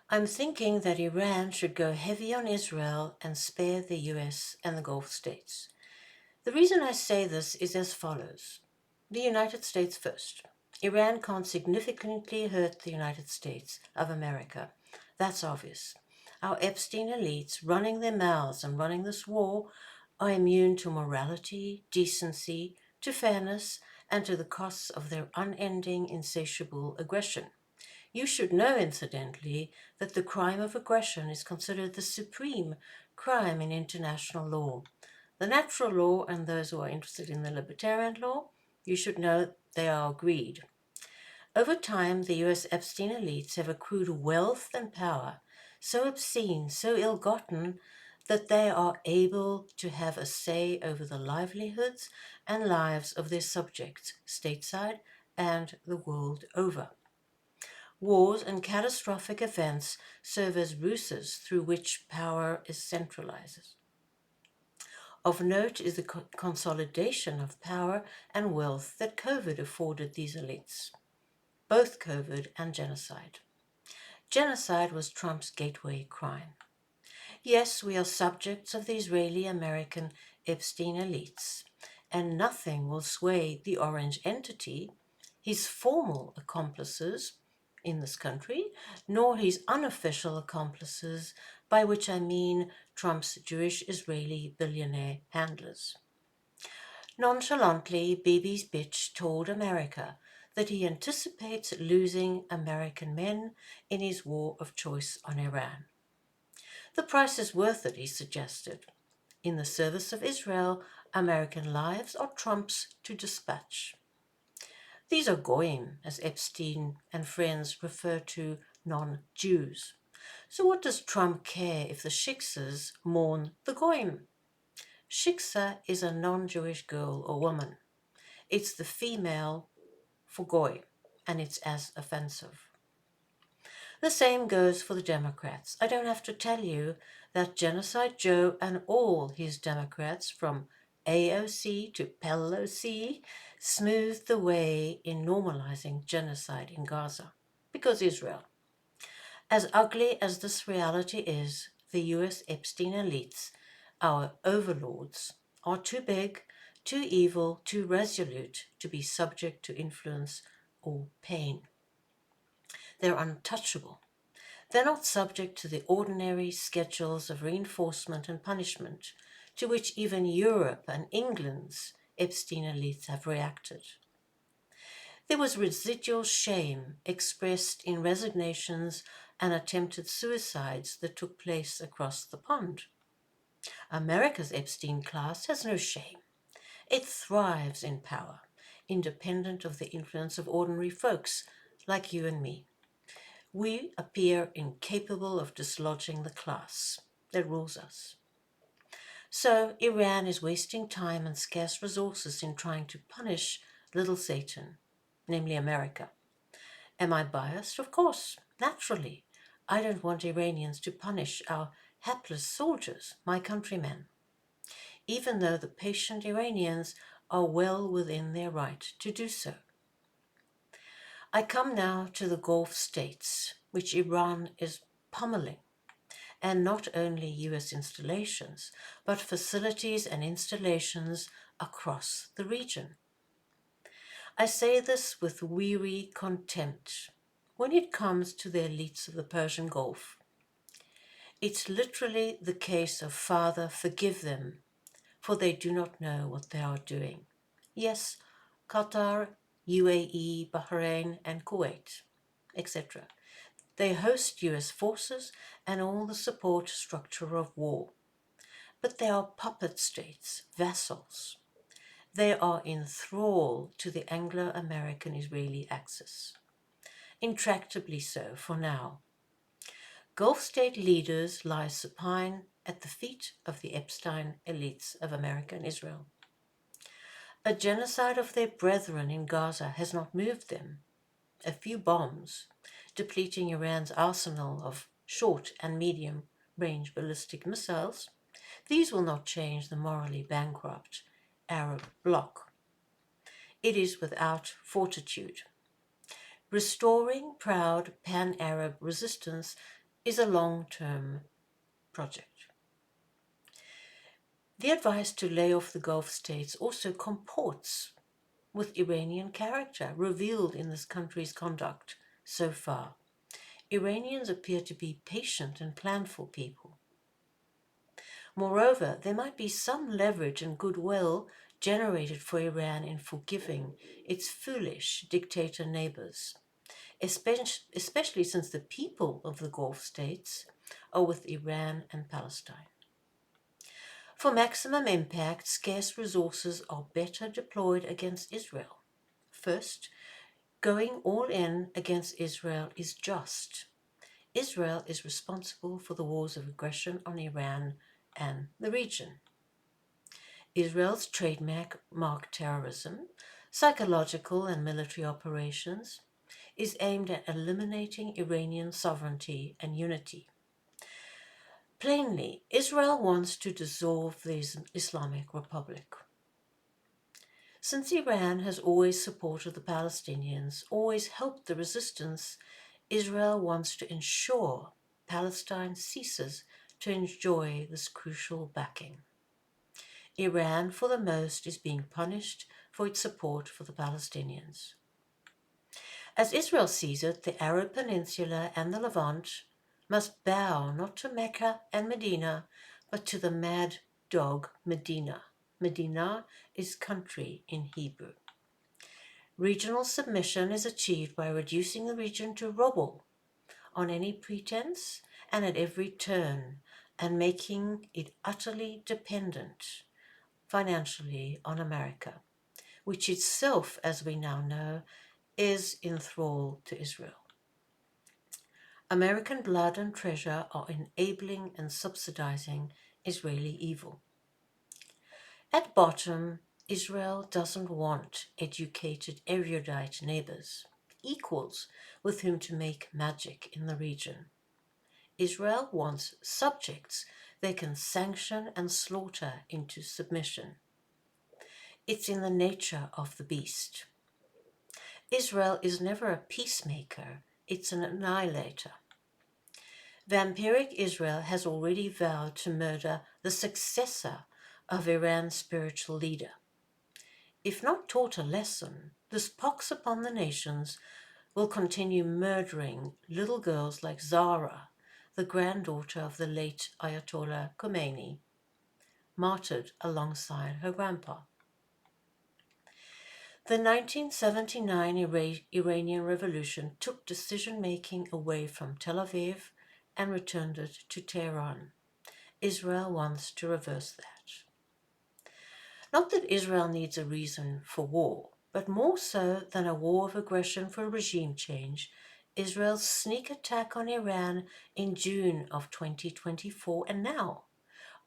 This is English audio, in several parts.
I'm thinking that Iran should go heavy on Israel and spare the US and the Gulf states. The reason I say this is as follows. The United States first. Iran can't significantly hurt the United States of America. That's obvious. Our Epstein elites running their mouths and running this war are immune to morality, decency, to fairness, and to the costs of their unending, insatiable aggression. You should know, incidentally, that the crime of aggression is considered the supreme crime in international law. The natural law and those who are interested in the libertarian law, you should know they are agreed. Over time, the US Epstein elites have accrued wealth and power so obscene, so ill-gotten, that they are able to have a say over the livelihoods and lives of their subjects, stateside and the world over. Wars and catastrophic events serve as ruses through which power is centralized. Of note is the consolidation of power and wealth that COVID afforded these elites, both COVID and genocide. Genocide was Trump's gateway crime. Yes, we are subjects of the Israeli-American Epstein elites, and nothing will sway the orange entity, his formal accomplices in this country, nor his unofficial accomplices, by which I mean Trump's Jewish Israeli billionaire handlers. Nonchalantly, Bibi's bitch told America that he anticipates losing American men in his war of choice on Iran. The price is worth it, he suggested. In the service of Israel, American lives are Trump's to dispatch. These are goyim, as Epstein and friends refer to non-Jews. So what does Trump care if the shiksas mourn the goyim? Shiksa is a non-Jewish girl or woman. It's the female for goy, and it's as offensive. The same goes for the Democrats. I don't have to tell you that Genocide Joe and all his Democrats, from AOC to Pelosi, smoothed the way in normalizing genocide in Gaza. Because Israel. As ugly as this reality is, the US Epstein elites, our overlords, are too big, too evil, too resolute to be subject to influence or pain. They're untouchable. They're not subject to the ordinary schedules of reinforcement and punishment to which even Europe and England's Epstein elites have reacted. There was residual shame expressed in resignations and attempted suicides that took place across the pond. America's Epstein class has no shame. It thrives in power, independent of the influence of ordinary folks like you and me. We appear incapable of dislodging the class that rules us. So Iran is wasting time and scarce resources in trying to punish little Satan, namely America. Am I biased? Of course, naturally. I don't want Iranians to punish our hapless soldiers, my countrymen, even though the patient Iranians are well within their right to do so. I come now to the Gulf states, which Iran is pummeling, and not only US installations, but facilities and installations across the region. I say this with weary contempt. When it comes to the elites of the Persian Gulf, it's literally the case of Father, forgive them, for they do not know what they are doing. Yes, Qatar, UAE, Bahrain, and Kuwait, etc. They host US forces and all the support structure of war. But they are puppet states, vassals. They are in thrall to the Anglo-American Israeli axis. Intractably so for now. Gulf state leaders lie supine at the feet of the Epstein elites of America and Israel. A genocide of their brethren in Gaza has not moved them. A few bombs, depleting Iran's arsenal of short and medium-range ballistic missiles, these will not change the morally bankrupt Arab bloc. It is without fortitude. Restoring proud pan-Arab resistance is a long-term project. The advice to lay off the Gulf states also comports with Iranian character revealed in this country's conduct so far. Iranians appear to be patient and planful people. Moreover, there might be some leverage and goodwill generated for Iran in forgiving its foolish dictator neighbors, especially since the people of the Gulf states are with Iran and Palestine. For maximum impact, scarce resources are better deployed against Israel. First, going all in against Israel is just. Israel is responsible for the wars of aggression on Iran and the region. Israel's trademark terrorism, psychological and military operations, is aimed at eliminating Iranian sovereignty and unity. Plainly, Israel wants to dissolve the Islamic Republic. Since Iran has always supported the Palestinians, always helped the resistance, Israel wants to ensure Palestine ceases to enjoy this crucial backing. Iran, for the most, is being punished for its support for the Palestinians. As Israel sees it, the Arab Peninsula and the Levant must bow not to Mecca and Medina, but to the mad dog Medina. Medina is country in Hebrew. Regional submission is achieved by reducing the region to rubble on any pretense and at every turn, and making it utterly dependent financially on America, which itself, as we now know, is in thrall to Israel. American blood and treasure are enabling and subsidizing Israeli evil. At bottom, Israel doesn't want educated, erudite neighbors, equals with whom to make magic in the region. Israel wants subjects they can sanction and slaughter into submission. It's in the nature of the beast. Israel is never a peacemaker, it's an annihilator. Vampiric Israel has already vowed to murder the successor of Iran's spiritual leader. If not taught a lesson, this pox upon the nations will continue murdering little girls like Zara, the granddaughter of the late Ayatollah Khomeini, martyred alongside her grandpa. The 1979 Iranian Revolution took decision-making away from Tel Aviv and returned it to Tehran. Israel wants to reverse that. Not that Israel needs a reason for war, but more so than a war of aggression for regime change, Israel's sneak attack on Iran in June of 2024 and now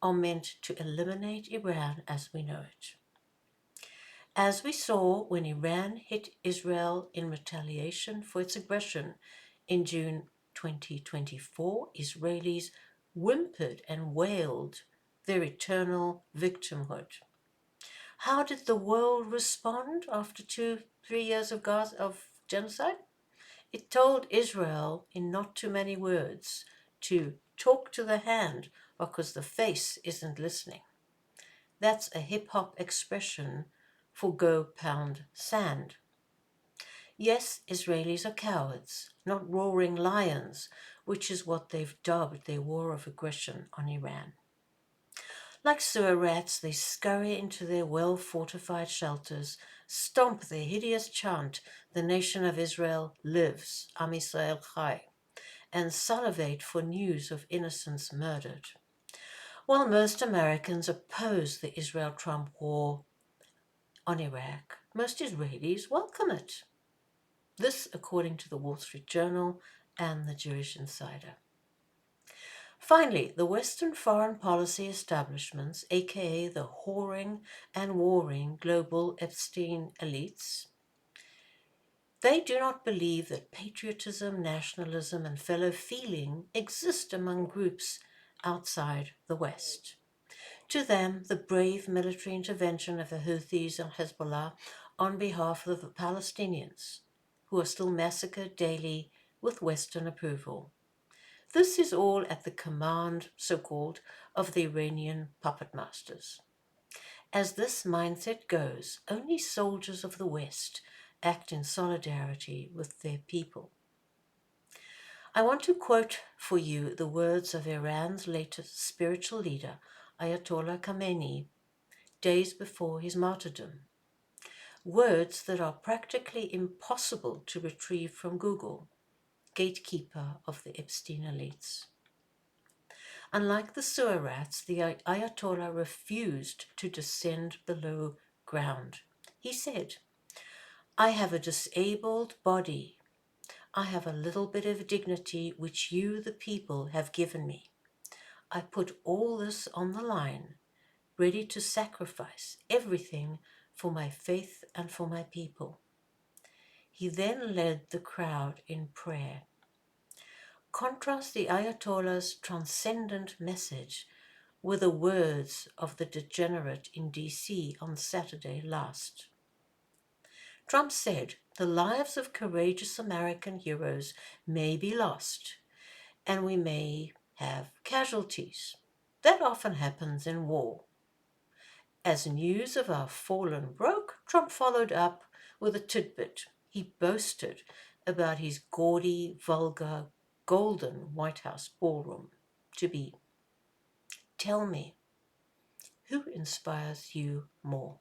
are meant to eliminate Iran as we know it. As we saw when Iran hit Israel in retaliation for its aggression in June 2024, Israelis whimpered and wailed their eternal victimhood. How did the world respond after 2-3 years of genocide? It told Israel in not too many words to talk to the hand because the face isn't listening. That's a hip-hop expression for go pound sand. Yes, Israelis are cowards, not roaring lions, which is what they've dubbed their war of aggression on Iran. Like sewer rats, they scurry into their well-fortified shelters, stomp their hideous chant, "The nation of Israel lives, Am Yisrael Chai," and salivate for news of innocents murdered. While most Americans oppose the Israel-Trump war on Iraq, most Israelis welcome it. This, according to the Wall Street Journal and the Jewish Insider. Finally, the Western foreign policy establishments, aka the whoring and warring global Epstein elites, they do not believe that patriotism, nationalism, and fellow feeling exist among groups outside the West. To them, the brave military intervention of the Houthis and Hezbollah on behalf of the Palestinians, who are still massacred daily with Western approval. This is all at the command, so-called, of the Iranian puppet masters. As this mindset goes, only soldiers of the West act in solidarity with their people. I want to quote for you the words of Iran's latest spiritual leader, Ayatollah Khamenei, days before his martyrdom. Words that are practically impossible to retrieve from Google, gatekeeper of the Epstein elites. Unlike the sewer rats, the Ayatollah refused to descend below ground. He said, "I have a disabled body. I have a little bit of dignity which you, the people, have given me. I put all this on the line, ready to sacrifice everything for my faith and for my people." He then led the crowd in prayer. Contrast the Ayatollah's transcendent message with the words of the degenerate in DC on Saturday last. Trump said the lives of courageous American heroes may be lost, and we may have casualties. That often happens in war. As news of our fallen broke, Trump followed up with a tidbit. He boasted about his gaudy, vulgar, golden White House ballroom to be. Tell me, who inspires you more?